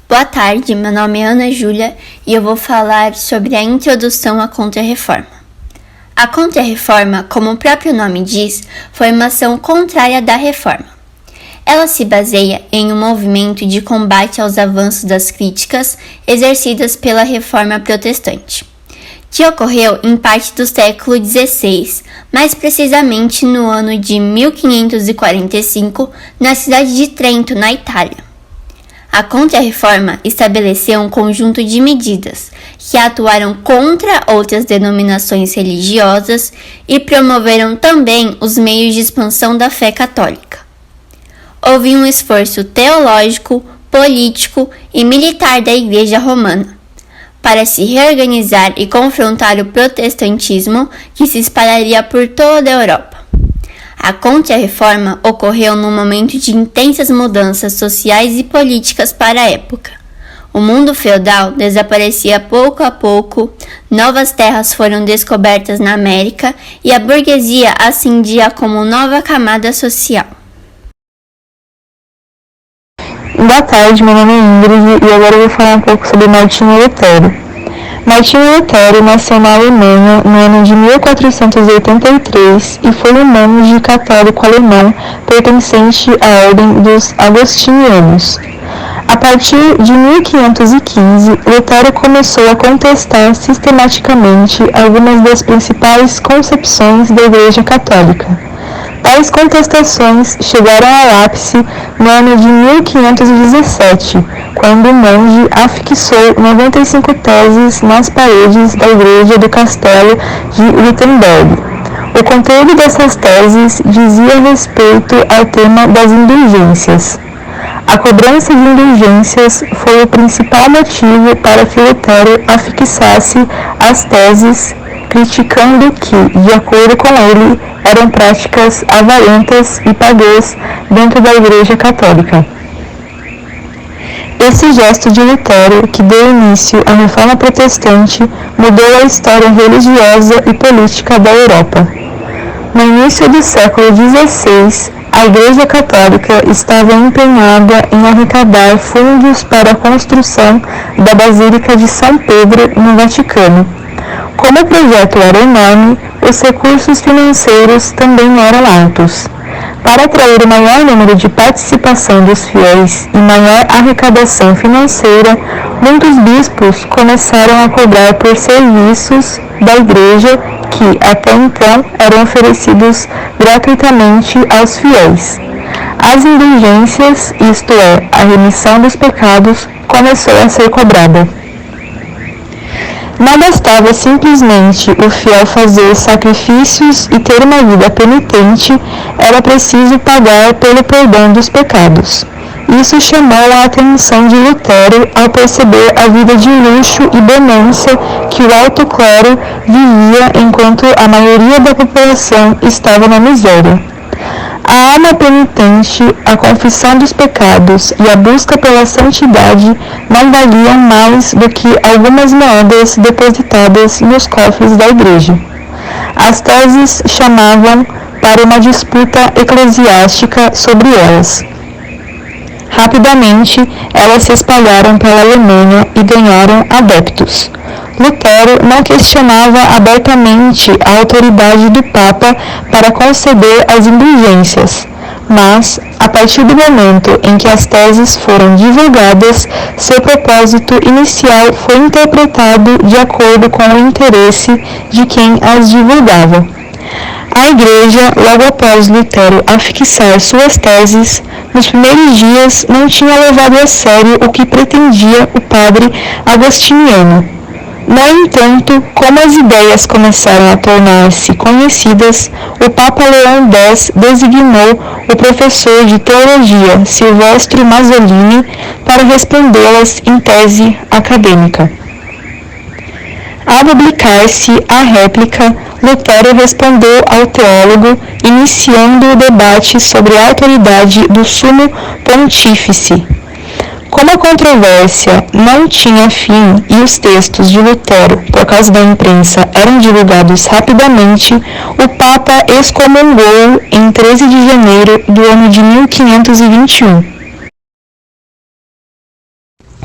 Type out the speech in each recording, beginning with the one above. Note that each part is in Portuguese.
Boa tarde, meu nome é Ana Júlia e eu vou falar sobre a introdução à Contra-Reforma. A Contra-Reforma, como o próprio nome diz, foi uma ação contrária da reforma. Ela se baseia em um movimento de combate aos avanços das críticas exercidas pela Reforma Protestante, que ocorreu em parte do século XVI, mais precisamente no ano de 1545, na cidade de Trento, na Itália. A Contra-Reforma estabeleceu um conjunto de medidas que atuaram contra outras denominações religiosas e promoveram também os meios de expansão da fé católica. Houve um esforço teológico, político e militar da Igreja Romana para se reorganizar e confrontar o protestantismo que se espalharia por toda a Europa. A Contra-Reforma ocorreu num momento de intensas mudanças sociais e políticas para a época. O mundo feudal desaparecia pouco a pouco, novas terras foram descobertas na América e a burguesia ascendia como nova camada social. Boa tarde, meu nome é Ingrid e agora eu vou falar um pouco sobre Martinho Lutero. Martinho Lutero nasceu na Alemanha no ano de 1483 e foi um monge católico alemão pertencente à ordem dos agostinianos. A partir de 1515, Lutero começou a contestar sistematicamente algumas das principais concepções da Igreja Católica. Tais contestações chegaram ao ápice no ano de 1517, quando o monge afixou 95 teses nas paredes da igreja do castelo de Wittenberg. O conteúdo dessas teses dizia respeito ao tema das indulgências. A cobrança de indulgências foi o principal motivo para que Lutero afixasse as teses, criticando que, de acordo com ele, eram práticas avarentas e pagãs dentro da Igreja Católica. Esse gesto de Lutero, que deu início à Reforma Protestante, mudou a história religiosa e política da Europa. No início do século XVI, a Igreja Católica estava empenhada em arrecadar fundos para a construção da Basílica de São Pedro, no Vaticano. Como o projeto era enorme, os recursos financeiros também eram altos. Para atrair o maior número de participação dos fiéis e maior arrecadação financeira, muitos bispos começaram a cobrar por serviços da igreja que, até então, eram oferecidos gratuitamente aos fiéis. As indulgências, isto é, a remissão dos pecados, começou a ser cobrada. Não bastava simplesmente o fiel fazer sacrifícios e ter uma vida penitente, era preciso pagar pelo perdão dos pecados. Isso chamou a atenção de Lutero ao perceber a vida de luxo e bonança que o alto clero vivia enquanto a maioria da população estava na miséria. A alma penitente, a confissão dos pecados e a busca pela santidade não valiam mais do que algumas moedas depositadas nos cofres da igreja. As teses chamavam para uma disputa eclesiástica sobre elas. Rapidamente, elas se espalharam pela Alemanha e ganharam adeptos. Lutero não questionava abertamente a autoridade do Papa para conceder as indulgências, mas, a partir do momento em que as teses foram divulgadas, seu propósito inicial foi interpretado de acordo com o interesse de quem as divulgava. A Igreja, logo após Lutero afixar suas teses, nos primeiros dias não tinha levado a sério o que pretendia o padre agostiniano. No entanto, como as ideias começaram a tornar-se conhecidas, o Papa Leão X designou o professor de teologia Silvestro Mazzolini para respondê-las em tese acadêmica. Ao publicar-se a réplica, Lutero respondeu ao teólogo, iniciando o debate sobre a autoridade do Sumo Pontífice. Como a controvérsia não tinha fim e os textos de Lutero, por causa da imprensa, eram divulgados rapidamente, o Papa excomungou em 13 de janeiro do ano de 1521.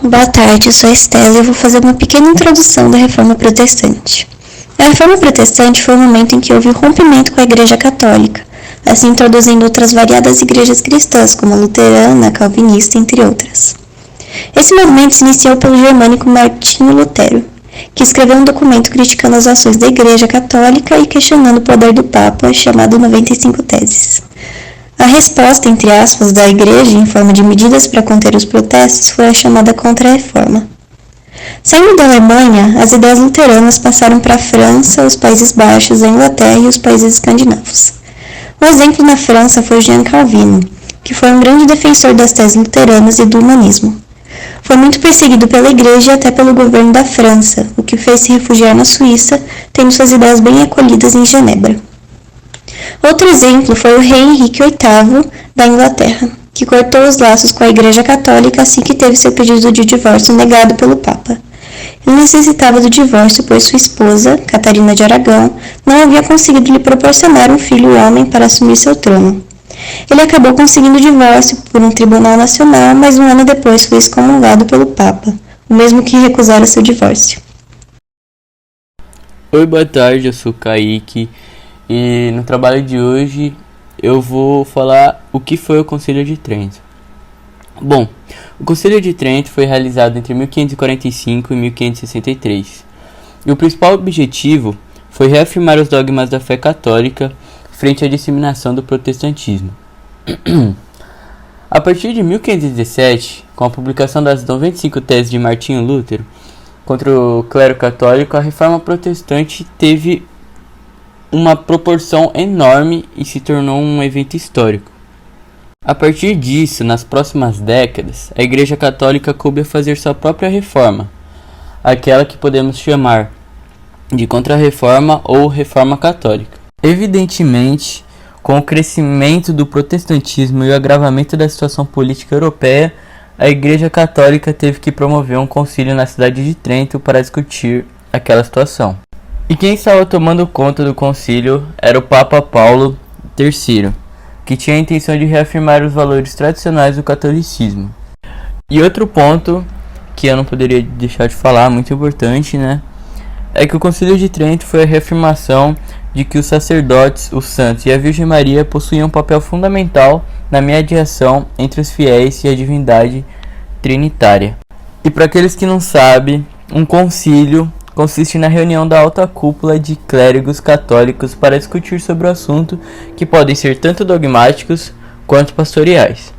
Boa tarde, eu sou a Estela e eu vou fazer uma pequena introdução da Reforma Protestante. A Reforma Protestante foi o momento em que houve o rompimento com a Igreja Católica, assim introduzindo outras variadas igrejas cristãs, como a luterana, calvinista, entre outras. Esse movimento se iniciou pelo germânico Martinho Lutero, que escreveu um documento criticando as ações da Igreja Católica e questionando o poder do Papa, chamado 95 Teses. A resposta, entre aspas, da Igreja, em forma de medidas para conter os protestos, foi a chamada Contra-Reforma. Saindo da Alemanha, as ideias luteranas passaram para a França, os Países Baixos, a Inglaterra e os países escandinavos. Um exemplo na França foi Jean Calvin, que foi um grande defensor das teses luteranas e do humanismo. Foi muito perseguido pela Igreja e até pelo governo da França, o que fez se refugiar na Suíça, tendo suas ideias bem acolhidas em Genebra. Outro exemplo foi o rei Henrique VIII da Inglaterra, que cortou os laços com a Igreja Católica assim que teve seu pedido de divórcio negado pelo Papa. Ele necessitava do divórcio, pois sua esposa, Catarina de Aragão, não havia conseguido lhe proporcionar um filho homem para assumir seu trono. Ele acabou conseguindo o divórcio por um tribunal nacional, mas um ano depois foi excomungado pelo Papa, o mesmo que recusara seu divórcio. Oi, boa tarde, eu sou o Kaique e no trabalho de hoje eu vou falar o que foi o Concílio de Trento. Bom, o Concílio de Trento foi realizado entre 1545 e 1563 e o principal objetivo foi reafirmar os dogmas da fé católica frente à disseminação do protestantismo. A partir de 1517, com a publicação das 95 Teses de Martinho Lutero contra o clero católico, a reforma protestante teve uma proporção enorme e se tornou um evento histórico. A partir disso, nas próximas décadas, a Igreja Católica coube a fazer sua própria reforma, aquela que podemos chamar de Contra-Reforma ou Reforma Católica. Evidentemente, com o crescimento do protestantismo e o agravamento da situação política europeia, a Igreja Católica teve que promover um concílio na cidade de Trento para discutir aquela situação. E quem estava tomando conta do concílio era o Papa Paulo III, que tinha a intenção de reafirmar os valores tradicionais do catolicismo. E outro ponto que eu não poderia deixar de falar, muito importante, é que o Concílio de Trento foi a reafirmação de que os sacerdotes, os santos e a Virgem Maria possuíam um papel fundamental na mediação entre os fiéis e a divindade trinitária. E para aqueles que não sabem, um concílio consiste na reunião da alta cúpula de clérigos católicos para discutir sobre o assunto, que podem ser tanto dogmáticos quanto pastoriais.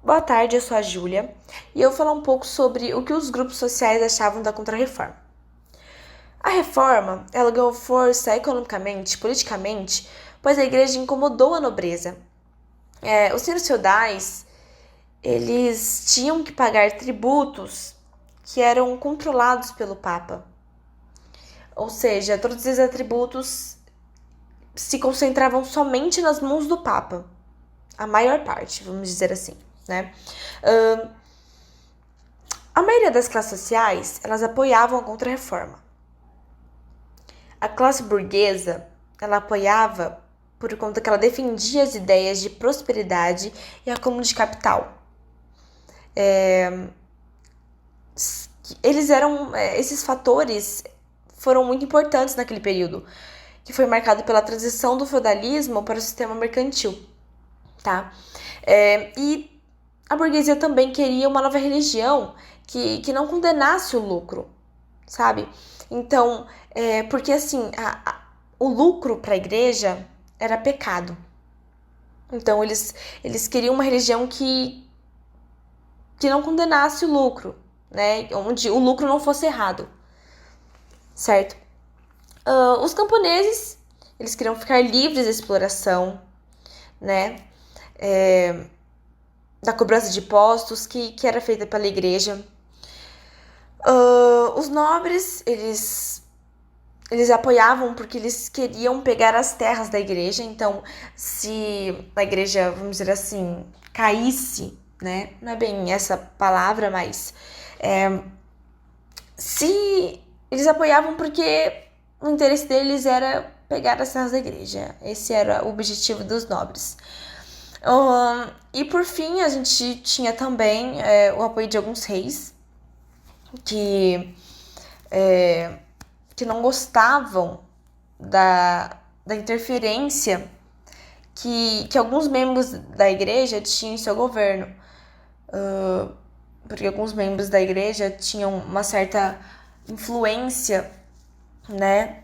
Boa tarde, eu sou a Júlia e eu vou falar um pouco sobre o que os grupos sociais achavam da Contra-Reforma. A reforma, ela ganhou força economicamente, politicamente, pois a igreja incomodou a nobreza. Os senhores feudais, eles tinham que pagar tributos que eram controlados pelo Papa. Ou seja, todos esses atributos se concentravam somente nas mãos do Papa. A maior parte, vamos dizer assim. A maioria das classes sociais, elas apoiavam a Contra-Reforma. A classe burguesa, ela apoiava por conta que ela defendia as ideias de prosperidade e acúmulo de capital. Esses fatores foram muito importantes naquele período, que foi marcado pela transição do feudalismo para o sistema mercantil, tá? E a burguesia também queria uma nova religião que não condenasse o lucro, sabe? Então, porque assim, o lucro para a igreja era pecado. Então, eles queriam uma religião que não condenasse o lucro, onde o lucro não fosse errado, certo? Os camponeses, eles queriam ficar livres da exploração, da cobrança de impostos que era feita pela igreja. Os nobres, eles apoiavam porque eles queriam pegar as terras da igreja. Então, se a igreja, vamos dizer assim, caísse, não é bem essa palavra, mas se eles apoiavam porque o interesse deles era pegar as terras da igreja. Esse era o objetivo dos nobres. E por fim, a gente tinha também o apoio de alguns reis que não gostavam da interferência que alguns membros da igreja tinham em seu governo. Porque alguns membros da igreja tinham uma certa influência, né?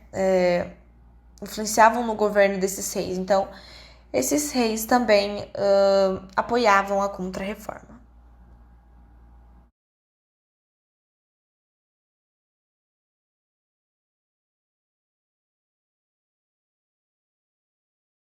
Influenciavam no governo desses reis. Então, esses reis também apoiavam a Contra-Reforma.